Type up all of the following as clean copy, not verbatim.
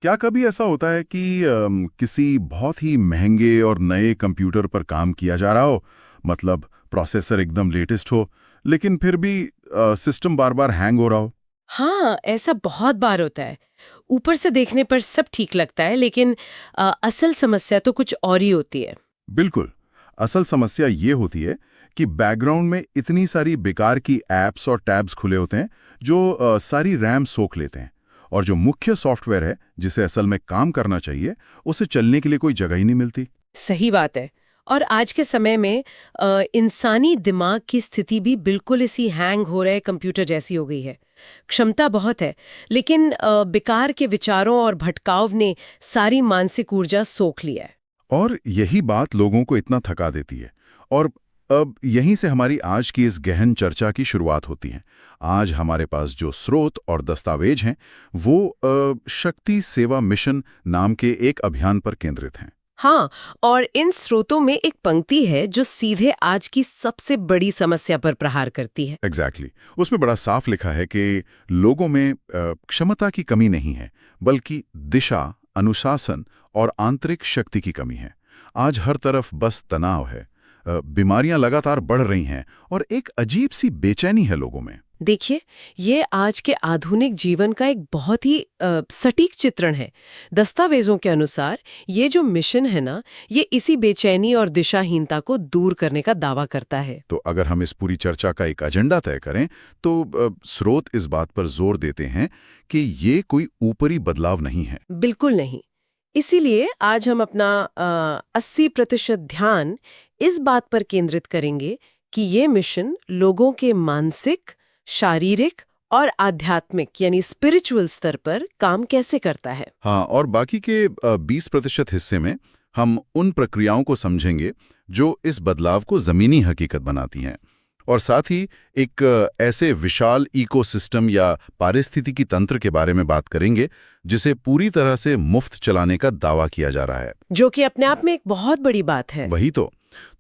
क्या कभी ऐसा होता है कि किसी बहुत ही महंगे और नए कंप्यूटर पर काम किया जा रहा हो, मतलब प्रोसेसर एकदम लेटेस्ट हो, लेकिन फिर भी सिस्टम बार बार हैंग हो रहा हो? हाँ, ऐसा बहुत बार होता है। ऊपर से देखने पर सब ठीक लगता है, लेकिन असल समस्या तो कुछ और ही होती है। बिल्कुल। असल समस्या ये होती है कि बैकग्राउंड में इतनी सारी बेकार की ऐप्स और टैब्स खुले होते हैं जो सारी रैम सोख लेते हैं, और जो मुख्य सॉफ्टवेयर है जिसे असल में काम करना चाहिए, उसे चलने के लिए कोई जगह ही नहीं मिलती। सही बात है। और आज के समय में इंसानी दिमाग की स्थिति भी बिल्कुल इसी हैंग हो रहे कंप्यूटर जैसी हो गई है। क्षमता बहुत है, लेकिन बेकार के विचारों और भटकाव ने सारी मानसिक ऊर्जा सोख लिया है। और यही बात लोगों को इतना थका देती है। और अब यहीं से हमारी आज की इस गहन चर्चा की शुरुआत होती है। आज हमारे पास जो स्रोत और दस्तावेज हैं, वो शक्ति सेवा मिशन नाम के एक अभियान पर केंद्रित हैं। हाँ, और इन स्रोतों में एक पंक्ति है जो सीधे आज की सबसे बड़ी समस्या पर प्रहार करती है। एग्जैक्टली उसमें बड़ा साफ लिखा है कि लोगों में क्षमता की कमी नहीं है, बल्कि दिशा, अनुशासन और आंतरिक शक्ति की कमी है। आज हर तरफ बस तनाव है, बीमारियां लगातार बढ़ रही हैं और एक अजीब सी बेचैनी है लोगों में। देखिए, ये आज के आधुनिक जीवन का एक बहुत ही सटीक चित्रण है। दस्तावेजों के अनुसार ये जो मिशन है ना, ये इसी बेचैनी और दिशाहीनता को दूर करने का दावा करता है। तो अगर हम इस पूरी चर्चा का एक एजेंडा तय करें, तो स्रोत इस बात पर जोर देते हैं कि ये कोई ऊपरी बदलाव नहीं है। बिल्कुल नहीं। इसीलिए आज हम अपना 80% ध्यान इस बात पर केंद्रित करेंगे कि ये मिशन लोगों के मानसिक, शारीरिक और आध्यात्मिक यानी स्पिरिचुअल स्तर पर काम कैसे करता है। हाँ, और बाकी के 20% हिस्से में हम उन प्रक्रियाओं को समझेंगे जो इस बदलाव को ज़मीनी हकीकत बनाती हैं, और साथ ही एक ऐसे विशाल इकोसिस्टम या पारिस्थितिकी तंत्र के बारे में बात करेंगे जिसे पूरी तरह से मुफ्त चलाने का दावा किया जा रहा है। जो कि अपने आप में एक बहुत बड़ी बात है। वही तो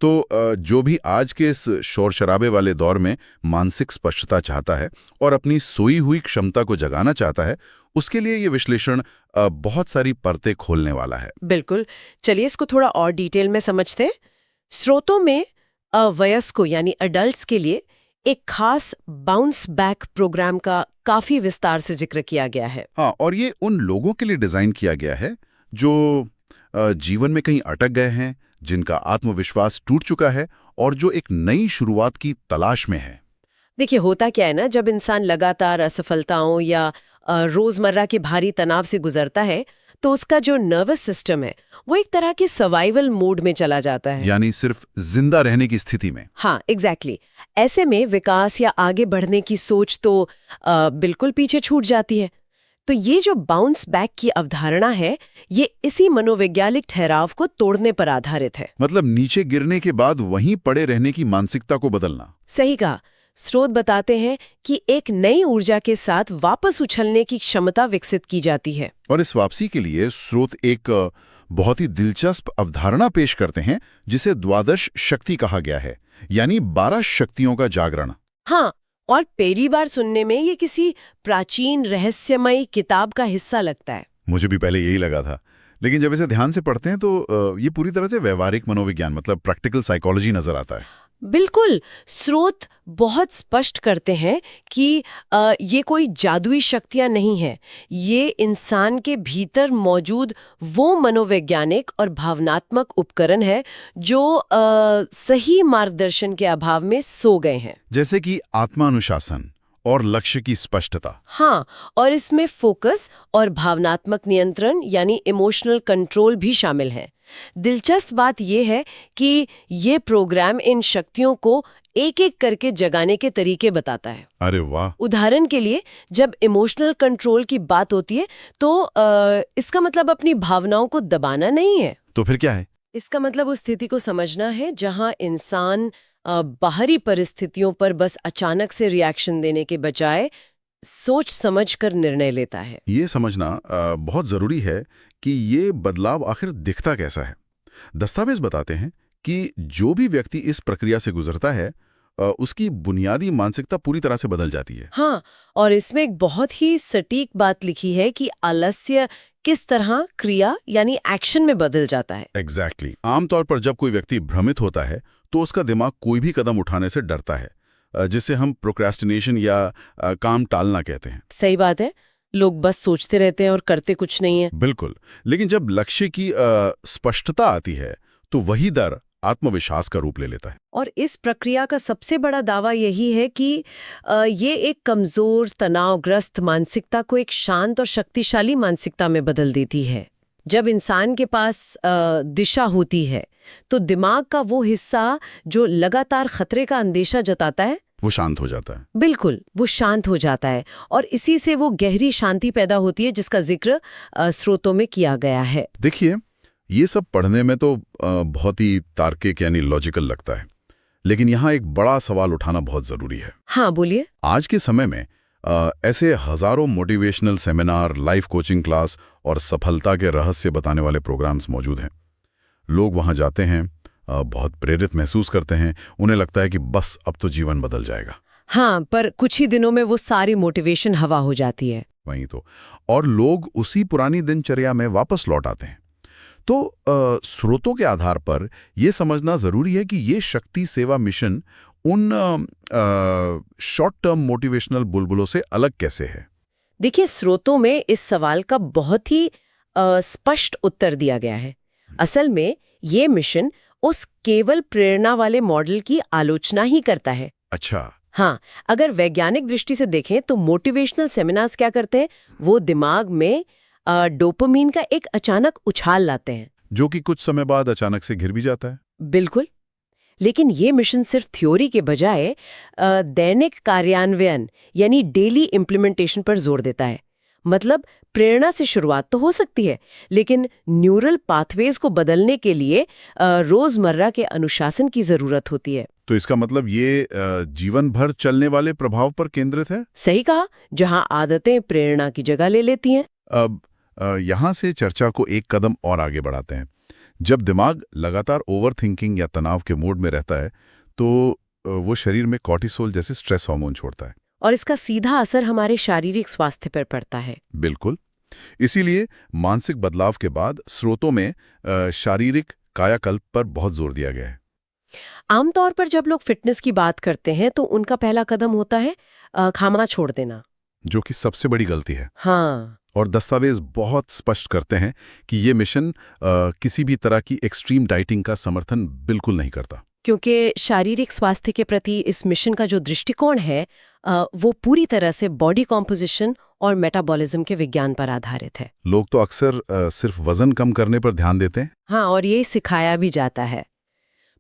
जो भी आज के इस शोर शराबे वाले दौर में मानसिक स्पष्टता चाहता है और अपनी सोई हुई क्षमता को जगाना चाहता है, उसके लिए ये विश्लेषण बहुत सारी परतें खोलने वाला है। बिल्कुल। चलिए इसको थोड़ा और डिटेल में समझते हैं। स्रोतों में वयस्कों यानी अडल्ट्स के लिए एक खास बाउंस बैक प्रोग्राम का काफी विस्तार से जिक्र किया गया है। हाँ, और ये उन लोगों के लिए डिजाइन किया गया है जो जीवन में कहीं अटक गए हैं, जिनका आत्मविश्वास टूट चुका है और जो एक नई शुरुआत की तलाश में है। देखिए, होता क्या है ना, जब इंसान लगातार असफलताओं या रोजमर्रा के भारी तनाव से गुजरता है, तो उसका जो नर्वस सिस्टम है वो एक तरह के सर्वाइवल मोड में चला जाता है। यानी सिर्फ जिंदा रहने की स्थिति में। हाँ, एग्जैक्टली। ऐसे में विकास या आगे बढ़ने की सोच तो बिल्कुल पीछे छूट जाती है। तो ये जो बाउंस बैक की अवधारणा है, ये इसी मनोवैज्ञानिक ठहराव को तोड़ने पर आधारित है। मतलब नीचे गिरने के बाद वहीं पड़े रहने की मानसिकता को बदलना। सही कहा। स्रोत बताते हैं कि एक नई ऊर्जा के साथ वापस उछलने की क्षमता विकसित की जाती है। और इस वापसी के लिए स्रोत एक बहुत ही दिलचस्प अवधारणा पेश करते हैं जिसे द्वादश शक्ति कहा गया है, यानी 12 शक्तियों का जागरण। हाँ, और पहली बार सुनने में ये किसी प्राचीन रहस्यमयी किताब का हिस्सा लगता है। मुझे भी पहले यही लगा था, लेकिन जब इसे ध्यान से पढ़ते हैं तो ये पूरी तरह से व्यवहारिक मनोविज्ञान, मतलब प्रैक्टिकल साइकोलॉजी नजर आता है। बिल्कुल। स्रोत बहुत स्पष्ट करते हैं कि ये कोई जादुई शक्तियां नहीं है। ये इंसान के भीतर मौजूद वो मनोवैज्ञानिक और भावनात्मक उपकरण है जो सही मार्गदर्शन के अभाव में सो गए हैं। जैसे कि आत्मानुशासन और लक्ष्य की स्पष्टता। हाँ, और इसमें फोकस और भावनात्मक नियंत्रण यानी इमोशनल कंट्रोल भी शामिल है। दिलचस्प बात यह है कि ये प्रोग्राम इन शक्तियों को एक एक करके जगाने के तरीके बताता है। अरे वाह! उदाहरण के लिए, जब इमोशनल कंट्रोल की बात होती है तो इसका मतलब अपनी भावनाओं को दबाना नहीं है। तो फिर क्या है? इसका मतलब उस स्थिति को समझना है जहां इंसान बाहरी परिस्थितियों पर बस अचानक से रिएक्शन देने के बजाय सोच समझ कर निर्णय लेता है। ये समझना बहुत जरूरी है कि ये बदलाव आखिर दिखता कैसा है। दस्तावेज बताते हैं कि जो भी व्यक्ति इस प्रक्रिया से गुजरता है, उसकी बुनियादी मानसिकता पूरी तरह से बदल जाती है। हाँ, और इसमें एक बहुत ही सटीक बात लिखी है कि आलस्य किस तरह क्रिया यानी एक्शन में बदल जाता है। एग्जैक्टली। आमतौर पर जब कोई व्यक्ति भ्रमित होता है तो उसका दिमाग कोई भी कदम उठाने से डरता है, जिसे हम प्रोक्रेस्टिनेशन या काम टालना कहते हैं। सही बात है, लोग बस सोचते रहते हैं और करते कुछ नहीं है। बिल्कुल। लेकिन जब लक्ष्य की स्पष्टता आती है तो वही डर आत्मविश्वास का रूप ले लेता है। और इस प्रक्रिया का सबसे बड़ा दावा यही है कि ये एक कमजोर, तनावग्रस्त मानसिकता को एक शांत और शक्तिशाली मानसिकता में बदल देती है। जब इंसान के पास दिशा होती है तो दिमाग का वो हिस्सा जो लगातार खतरे का अंदेशा जताता है, वो शांत हो जाता है। बिल्कुल, वो शांत हो जाता है और इसी से वो गहरी शांति पैदा होती है जिसका जिक्र स्रोतों में किया गया है। देखिए, ये सब पढ़ने में तो बहुत ही तार्किक यानी लॉजिकल लगता है, लेकिन यहाँ एक बड़ा सवाल उठाना बहुत जरूरी है। हाँ, बोलिए। आज के समय में ऐसे हजारों motivational seminar, life coaching class और सफलता के रहस्य बताने वाले प्रोग्राम्स मौजूद हैं। लोग वहां जाते हैं, बहुत प्रेरित महसूस करते हैं, उन्हें लगता है कि बस अब तो जीवन बदल जाएगा। हाँ, पर कुछ ही दिनों में वो सारी मोटिवेशन हवा हो जाती है। वहीं तो, और लोग उसी पुरानी दिनचर्या में वापस लौट आते हैं। तो स्रोतों के आधार पर यह समझना जरूरी है कि ये शक्ति सेवा मिशन उन शॉर्ट टर्म मोटिवेशनल बुलबुलों से अलग कैसे है। देखिए, स्रोतों में इस सवाल का बहुत ही स्पष्ट उत्तर दिया गया है। असल में ये मिशन उस केवल प्रेरणा वाले मॉडल की आलोचना ही करता है। अच्छा। हाँ, अगर वैज्ञानिक दृष्टि से देखें तो मोटिवेशनल सेमिनार्स क्या करते हैं, वो दिमाग में डोपामीन का एक अचानक उछाल लाते हैं, जो कि कुछ समय बाद अचानक से गिर भी जाता है। बिल्कुल। लेकिन ये मिशन सिर्फ थ्योरी के बजाय दैनिक कार्यान्वयन यानी डेली इम्प्लीमेंटेशन पर जोर देता है। मतलब प्रेरणा से शुरुआत तो हो सकती है, लेकिन न्यूरल पाथवेज को बदलने के लिए रोजमर्रा के अनुशासन की जरूरत होती है। तो इसका मतलब ये जीवन भर चलने वाले प्रभाव पर केंद्रित है। सही कहा, जहां आदतें प्रेरणा की जगह ले लेती हैं। अब यहाँ से चर्चा को एक कदम और आगे बढ़ाते हैं। जब दिमाग लगातार ओवरथिंकिंग या तनाव के मोड में रहता है तो वो शरीर में कॉर्टिसोल जैसे स्ट्रेस हार्मोन छोड़ता है, और इसका सीधा असर हमारे शारीरिक स्वास्थ्य पर पड़ता है। बिल्कुल। इसीलिए मानसिक बदलाव के बाद स्रोतों में शारीरिक कायाकल्प पर बहुत जोर दिया गया है। आमतौर पर जब लोग फिटनेस की बात करते हैं तो उनका पहला कदम होता है खाना छोड़ देना, जो कि सबसे बड़ी गलती है। हाँ, और दस्तावेज बहुत स्पष्ट करते हैं कि ये मिशन किसी भी तरह की एक्सट्रीम डाइटिंग का समर्थन बिल्कुल नहीं करता, क्योंकि शारीरिक स्वास्थ्य के प्रति इस मिशन का जो दृष्टिकोण है वो पूरी तरह से बॉडी कॉम्पोजिशन और मेटाबॉलिज्म के विज्ञान पर आधारित है। लोग तो अक्सर सिर्फ वजन कम करने पर ध्यान देते हैं। हाँ, और ये सिखाया भी जाता है।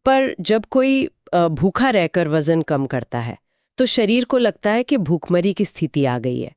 पर जब कोई भूखा रहकर वजन कम करता है तो शरीर को लगता है कि भूखमरी की स्थिति आ गई है।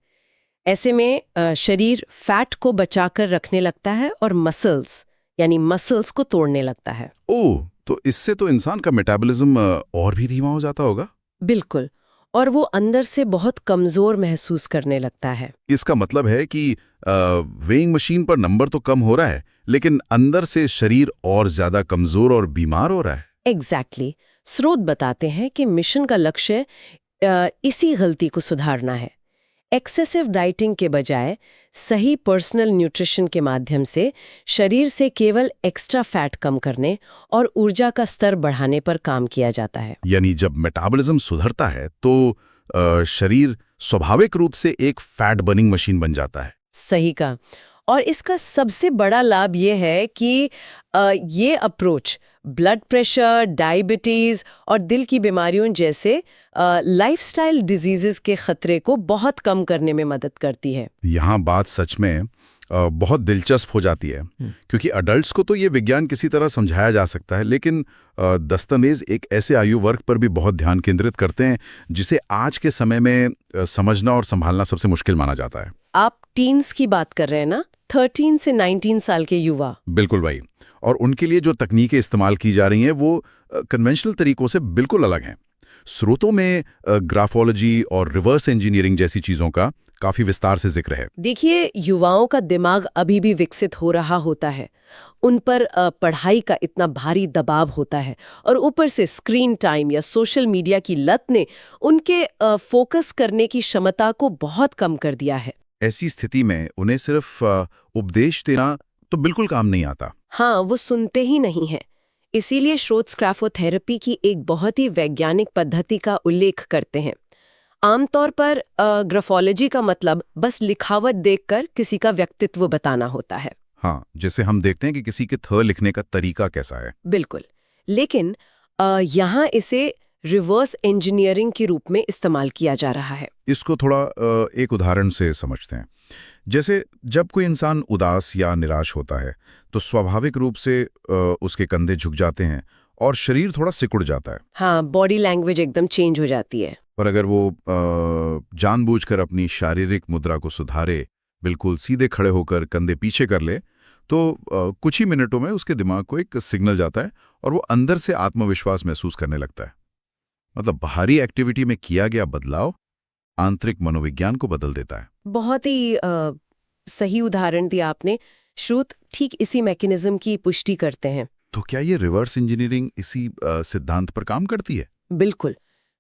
ऐसे में शरीर फैट को बचाकर रखने लगता है और मसल्स को तोड़ने लगता है। ओह, तो इससे तो इंसान का मेटाबॉलिज्म और भी धीमा हो जाता होगा। बिल्कुल, और वो अंदर से बहुत कमजोर महसूस करने लगता है। इसका मतलब है कि वेइंग मशीन पर नंबर तो कम हो रहा है, लेकिन अंदर से शरीर और ज्यादा कमजोर और बीमार हो रहा है। एग्जैक्टली। स्रोत बताते हैं कि मिशन का लक्ष्य इसी गलती को सुधारना है। एक्सेसिव डाइटिंग के बजाय सही पर्सनल न्यूट्रिशन के माध्यम से शरीर से केवल एक्स्ट्रा फैट कम करने और ऊर्जा का स्तर बढ़ाने पर काम किया जाता है। यानी जब मेटाबॉलिज्म सुधरता है तो शरीर स्वाभाविक रूप से एक फैट बर्निंग मशीन बन जाता है। सही कहा। और इसका सबसे बड़ा लाभ ये है कि ये अप्रोच ब्लड प्रेशर, डायबिटीज और दिल की बीमारियों जैसे लाइफस्टाइल डिजीजेस के खतरे को बहुत कम करने में मदद करती है। यहाँ बात सच में बहुत दिलचस्प हो जाती है, क्योंकि अडल्ट्स को तो ये विज्ञान किसी तरह समझाया जा सकता है, लेकिन दस्तावेज एक ऐसे आयु वर्ग पर भी बहुत ध्यान केंद्रित करते हैं जिसे आज के समय में समझना और संभालना सबसे मुश्किल माना जाता है। आप टीन्स की बात कर रहे हैं ना, 13 से 19 साल के युवा। बिल्कुल भाई। और उनके लिए जो तकनीकें इस्तेमाल की जा रही हैं वो कन्वेंशनल तरीकों से बिल्कुल अलग हैं। स्रोतों में ग्राफोलॉजी और रिवर्स इंजीनियरिंग जैसी चीज़ों का काफी विस्तार से जिक्र है। देखिए, युवाओं का दिमाग अभी भी विकसित हो रहा होता है। उन पर पढ़ाई का इतना भारी दबाव होता है और ऊपर से स्क्रीन टाइम या सोशल मीडिया की लत ने उनके फोकस करने की क्षमता को बहुत कम कर दिया है। ऐसी स्थिति में उन्हें सिर्फ उपदेश देना तो बिल्कुल काम नहीं आता। हाँ, वो सुनते ही नहीं हैं। इसीलिए श्रोत ग्राफोथेरेपी की एक बहुत ही वैज्ञानिक पद्धति का उल्लेख करते हैं। आमतौर पर ग्राफोलॉजी का मतलब बस लिखावट देखकर किसी का व्यक्तित्व बताना होता है। हाँ, जैसे हम देखते हैं कि किसी के लिखने का तरीका कैसा है। बिल्कुल। लेकिन यहाँ इसे रिवर्स इंजीनियरिंग के रूप में इस्तेमाल किया जा रहा है। इसको थोड़ा एक उदाहरण से समझते हैं। जैसे जब कोई इंसान उदास या निराश होता है तो स्वाभाविक रूप से उसके कंधे झुक जाते हैं और शरीर थोड़ा सिकुड़ जाता है। हाँ, बॉडी लैंग्वेज एकदम चेंज हो जाती है। पर अगर वो जानबूझकर अपनी शारीरिक मुद्रा को सुधारे, बिल्कुल सीधे खड़े होकर कंधे पीछे कर ले, तो कुछ ही मिनटों में उसके दिमाग को एक सिग्नल जाता है और वो अंदर से आत्मविश्वास महसूस करने लगता है। मतलब बाहरी एक्टिविटी में किया गया बदलाव आंतरिक मनोविज्ञान को बदल देता है। बहुत ही सही उदाहरण दिया आपने। श्रुत ठीक इसी मैकेनिज्म की पुष्टि करते हैं। तो क्या ये रिवर्स इंजीनियरिंग इसी सिद्धांत पर काम करती है? बिल्कुल।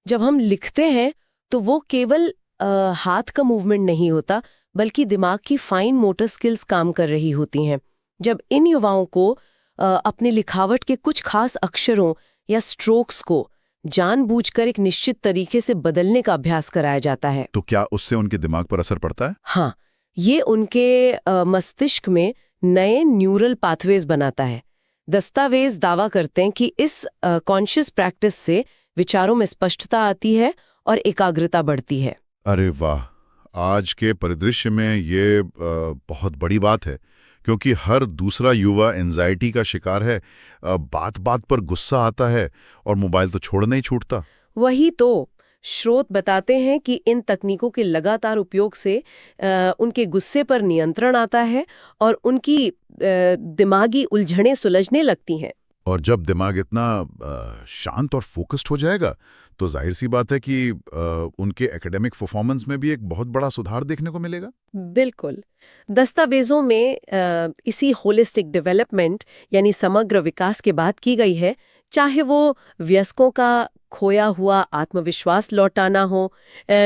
जब हम लिखते हैं तो वो केवल हाथ का मूवमेंट नहीं होता, बल्कि दिमाग की फाइन मोटर स्किल्स काम कर रही होती हैं। जब इन युवाओं को अपनी लिखावट के कुछ खास अक्षरों या स्ट्रोक्स को जानबूझकर एक निश्चित तरीके से बदलने का अभ्यास कराया जाता है, तो क्या उससे उनके दिमाग पर असर पड़ता है? हाँ, ये उनके मस्तिष्क में नए न्यूरल पाथवेज बनाता है। दस्तावेज दावा करते हैं कि इस कॉन्शियस प्रैक्टिस से विचारों में स्पष्टता आती है और एकाग्रता बढ़ती है। अरे वाह, आज के परिदृश्य में ये बहुत बड़ी बात है, क्योंकि हर दूसरा युवा एंजाइटी का शिकार है। बात बात पर गुस्सा आता है और मोबाइल तो छोड़ना ही छूटता। वही तो स्रोत बताते हैं कि इन तकनीकों के लगातार उपयोग से उनके गुस्से पर नियंत्रण आता है और उनकी दिमागी उलझनें सुलझने लगती हैं। और जब दिमाग इतना शांत और फोकस्ड हो जाएगा तो जाहिर सी बात है कि उनके एकेडमिक परफॉर्मेंस में भी एक बहुत बड़ा सुधार देखने को मिलेगा। बिल्कुल। दस्तावेजों में इसी होलिस्टिक डेवलपमेंट यानी समग्र विकास की बात की गई है, चाहे वो वयस्कों का खोया हुआ आत्मविश्वास लौटाना हो,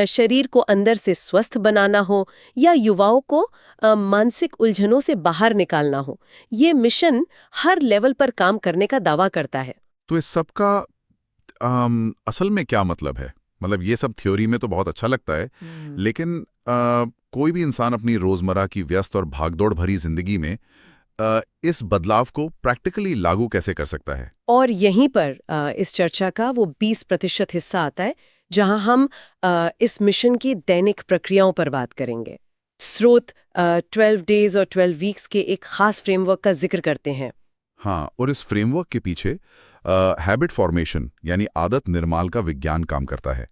शरीर को अंदर से स्वस्थ बनाना हो या युवाओं को मानसिक उलझनों से बाहर निकालना हो। ये मिशन हर लेवल पर काम करने का दावा करता है। तो इस सब का असल में क्या मतलब है? मतलब ये सब थ्योरी में तो बहुत अच्छा लगता है, लेकिन कोई भी इंसान अपनी रोजमर्रा की व्यस्त और भागदौड़ भरी जिंदगी में इस बदलाव को प्रैक्टिकली लागू कैसे कर सकता है? और यहीं पर इस चर्चा का वो 20% हिस्सा आता है, जहां हम इस मिशन की दैनिक प्रक्रियाओं पर बात करेंगे। स्रोत 12 डेज और 12 वीक्स के एक खास फ्रेमवर्क का जिक्र करते हैं। हाँ, और इस फ्रेमवर्क के पीछे हैबिट फॉर्मेशन यानी आदत निर्माण का विज्ञान काम करता है,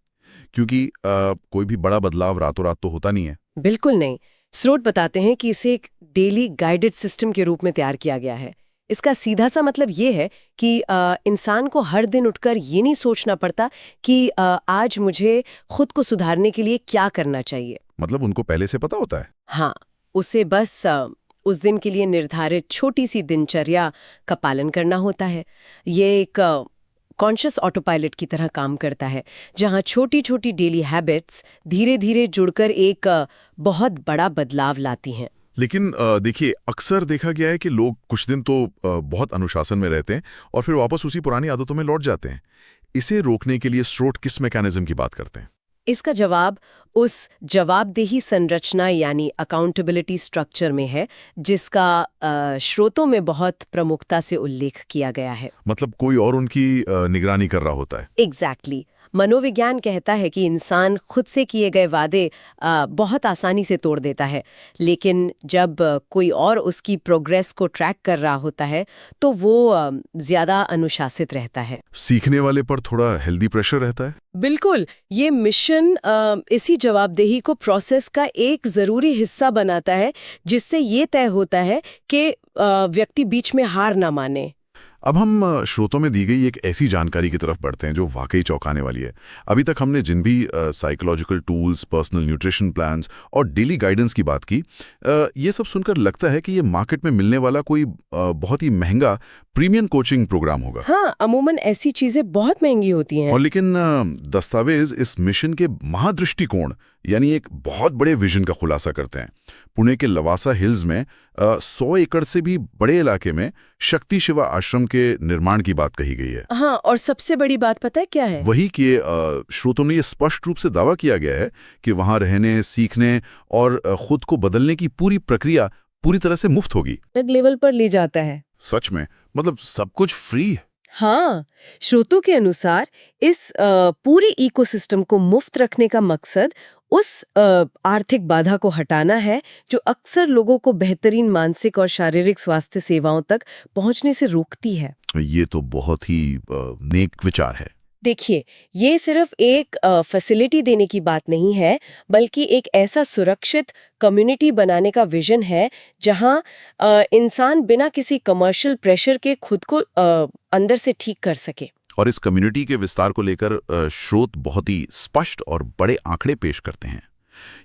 क्योंकि कोई भी बड़ा बदलाव रातों रात तो होता नहीं है। बिल्कुल नहीं। स्रोत बताते हैं कि इसे एक डेली गाइडेड सिस्टम के रूप में तैयार किया गया है। इसका सीधा सा मतलब ये है कि इंसान को हर दिन उठकर ये नहीं सोचना पड़ता कि आज मुझे खुद को सुधारने के लिए क्या करना चाहिए। मतलब उनको पहले से पता होता है? हाँ, उसे बस उस दिन के लिए निर्धारित छोटी सी दिनचर्या का पालन करना होता है। ये एक कॉन्शियस ऑटोपायलट की तरह काम करता है, जहां छोटी छोटी डेली हैबिट्स धीरे धीरे जुड़कर एक बहुत बड़ा बदलाव लाती हैं। लेकिन देखिए, अक्सर देखा गया है कि लोग कुछ दिन तो बहुत अनुशासन में रहते हैं और फिर वापस उसी पुरानी आदतों में लौट जाते हैं। इसे रोकने के लिए स्रोत किस मैकेनिज्म की बात करते हैं? इसका जवाब उस जवाबदेही संरचना यानी अकाउंटेबिलिटी स्ट्रक्चर में है, जिसका स्रोतों में बहुत प्रमुखता से उल्लेख किया गया है। मतलब कोई और उनकी निगरानी कर रहा होता है। एग्जैक्टली। मनोविज्ञान कहता है कि इंसान खुद से किए गए वादे बहुत आसानी से तोड़ देता है, लेकिन जब कोई और उसकी प्रोग्रेस को ट्रैक कर रहा होता है तो वो ज्यादा अनुशासित रहता है। सीखने वाले पर थोड़ा हेल्दी प्रेशर रहता है। बिल्कुल। ये मिशन इसी जवाबदेही को प्रोसेस का एक जरूरी हिस्सा बनाता है, जिससे ये तय होता है कि व्यक्ति बीच में हार ना माने। अब हम श्रोतों में दी गई एक ऐसी जानकारी की तरफ बढ़ते हैं जो वाकई चौंकाने वाली है। अभी तक हमने जिन भी psychological tools, personal nutrition plans और डेली गाइडेंस की बात की, ये सब सुनकर लगता है कि ये मार्केट में मिलने वाला कोई बहुत ही महंगा प्रीमियम कोचिंग प्रोग्राम होगा। हाँ, अमूमन ऐसी चीजें बहुत महंगी होती हैं। और लेकिन दस्तावेज इस मिशन के महादृष्टिकोण यानी एक बहुत बड़े विजन का खुलासा करते हैं। पुणे के लवासा हिल्स में 100 एकड़ से भी बड़े इलाके में शक्ति शिवा आश्रम के निर्माण की बात कही गई है। हाँ, और सबसे बड़ी बात पता है क्या है? वही कि श्रोतों ने ये स्पष्ट रूप से दावा किया गया है कि वहां रहने, सीखने और खुद को बदलने की पूरी प्रक्रिया पूरी तरह से मुफ्त होगी। अलग लेवल पर ले जाता है। सच में, मतलब सब कुछ फ्री है। हाँ, स्रोतों के अनुसार इस पूरे इकोसिस्टम को मुफ्त रखने का मकसद उस आर्थिक बाधा को हटाना है जो अक्सर लोगों को बेहतरीन मानसिक और शारीरिक स्वास्थ्य सेवाओं तक पहुंचने से रोकती है। ये तो बहुत ही नेक विचार है। देखिए, ये सिर्फ एक फैसिलिटी देने की बात नहीं है, बल्कि एक ऐसा सुरक्षित कम्युनिटी बनाने का विजन है जहां इंसान बिना किसी कमर्शियल प्रेशर के खुद को अंदर से ठीक कर सके। और इस कम्युनिटी के विस्तार को लेकर स्रोत बहुत ही स्पष्ट और बड़े आंकड़े पेश करते हैं।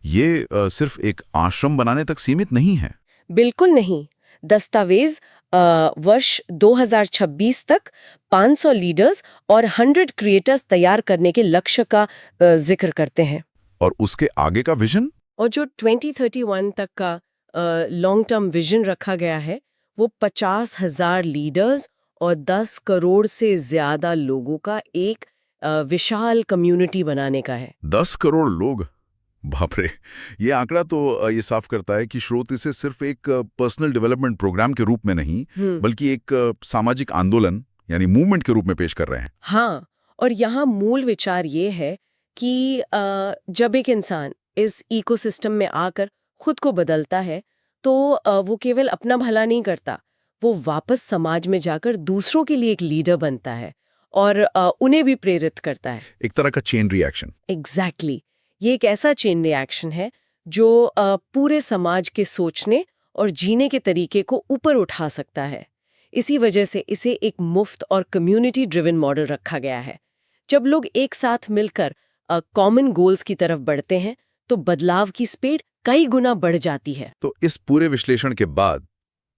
ये सिर्फ एक आश्रम बनाने तक सीमित नहीं है। बिल्कुल नहीं। दस्तावेज वर्ष 2026 तक 500 लीडर्स और 100 क्रिएटर्स तैयार करने के लक्ष्य का जिक्र करते हैं। और उसके आगे का विजन? और जो 2031 तक का लॉन्ग टर्म विजन रखा गया है, वो 50,000 लीडर्स और 10 करोड़ से ज्यादा लोगों का एक विशाल कम्युनिटी बनाने का है। 10 करोड़ लोग? बाप रे! ये आंकड़ा तो ये साफ करता है कि स्रोत इसे सिर्फ एक पर्सनल डेवलपमेंट प्रोग्राम के रूप में नहीं, बल्कि एक सामाजिक आंदोलन यानी मूवमेंट के रूप में पेश कर रहे हैं। हाँ, और यहाँ मूल विचार ये है कि जब एक इंसान इस इकोसिस्टम में आकर खुद को बदलता है, तो वो केवल अपना भला नहीं करता, वो वापस समाज में जाकर दूसरों के लिए एक लीडर बनता है और उन्हें भी प्रेरित करता है। एक तरह का चेन रिएक्शन। एग्जैक्टली। ये एक ऐसा चेन रिएक्शन है जो पूरे समाज के सोचने और जीने के तरीके को ऊपर उठा सकता है। इसी वजह से इसे एक मुफ्त और कम्युनिटी ड्रिवन मॉडल रखा गया है। जब लोग एक साथ मिलकर कॉमन गोल्स की तरफ बढ़ते हैं, तो बदलाव की स्पीड कई गुना बढ़ जाती है। तो इस पूरे विश्लेषण के बाद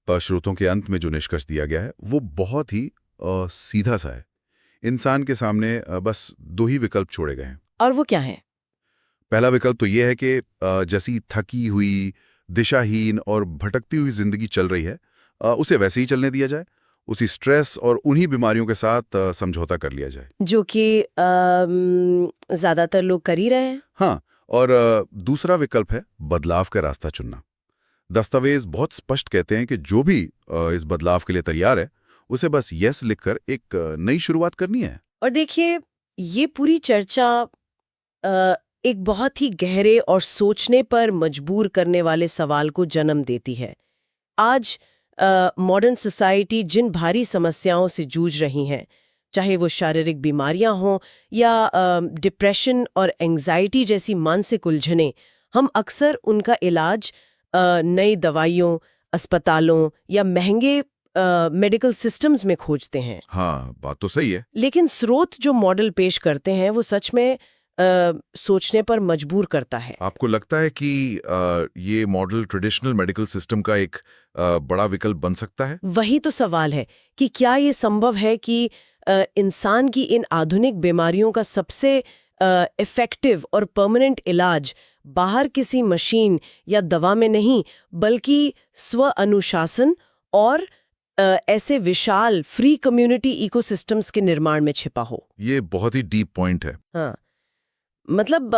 श्रोतों के अंत में जो निष्कर्ष दिया गया है वो बहुत ही सीधा सा है। इंसान के सामने बस 2 ही विकल्प छोड़े गए हैं। और वो क्या है? पहला विकल्प तो ये है कि जैसी थकी हुई, दिशाहीन और भटकती हुई जिंदगी चल रही है, उसे वैसे ही चलने दिया जाए, उसी स्ट्रेस और उन्हीं बीमारियों के साथ समझौता कर लिया जाए, जो कि ज्यादातर लोग कर ही रहे हैं। हाँ, और दूसरा विकल्प है बदलाव का रास्ता चुनना। दस्तावेज बहुत स्पष्ट कहते हैं कि जो भी इस बदलाव के लिए तैयार है, उसे बस यस लिखकर एक नई शुरुआत करनी है। और देखिए, ये पूरी चर्चा एक बहुत ही गहरे और सोचने पर मजबूर करने वाले सवाल को जन्म देती है। आज मॉडर्न सोसाइटी जिन भारी समस्याओं से जूझ रही हैं, चाहे वो शारीरिक बीमारियां हों या डिप्रेशन और एंग्जाइटी जैसी मानसिक उलझनें, हम अक्सर उनका इलाज नई दवाइयों, अस्पतालों या महंगे मेडिकल सिस्टम्स में खोजते हैं। हाँ, बात तो सही है। लेकिन स्रोत जो मॉडल पेश करते हैं वो सच में सोचने पर मजबूर करता है। आपको लगता है कि ये मॉडल ट्रेडिशनल मेडिकल सिस्टम का एक बड़ा विकल्प बन सकता है? वही तो सवाल है कि क्या ये संभव है कि इंसान की इन आधुनिक बीमारियों का सबसे इफेक्टिव और परमानेंट इलाज बाहर किसी मशीन या दवा में नहीं, बल्कि स्व अनुशासन और ऐसे विशाल फ्री कम्युनिटी इकोसिस्टम्स के निर्माण में छिपा हो। ये बहुत ही डीप पॉइंट है। हाँ, मतलब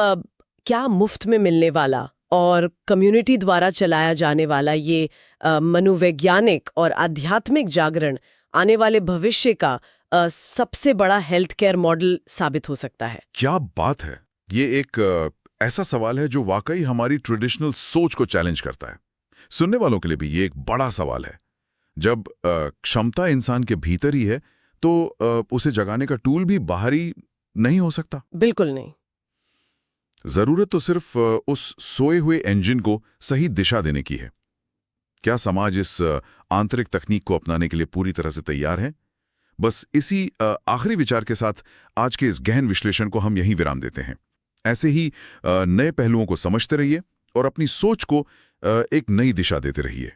क्या मुफ्त में मिलने वाला और कम्युनिटी द्वारा चलाया जाने वाला ये मनोवैज्ञानिक और आध्यात्मिक जागरण आने वाले भविष्य का सबसे बड़ा हेल्थ केयर मॉडल साबित हो सकता है। क्या बात है! ये एक ऐसा सवाल है जो वाकई हमारी ट्रेडिशनल सोच को चैलेंज करता है। सुनने वालों के लिए भी ये एक बड़ा सवाल है। जब क्षमता इंसान के भीतर ही है, तो उसे जगाने का टूल भी बाहरी नहीं हो सकता? बिल्कुल नहीं। जरूरत तो सिर्फ उस सोए हुए इंजन को सही दिशा देने की है। क्या समाज इस आंतरिक तकनीक को अपनाने के लिए पूरी तरह से तैयार है? बस इसी आखिरी विचार के साथ आज के इस गहन विश्लेषण को हम यहीं विराम देते हैं। ऐसे ही नए पहलुओं को समझते रहिए और अपनी सोच को एक नई दिशा देते रहिए।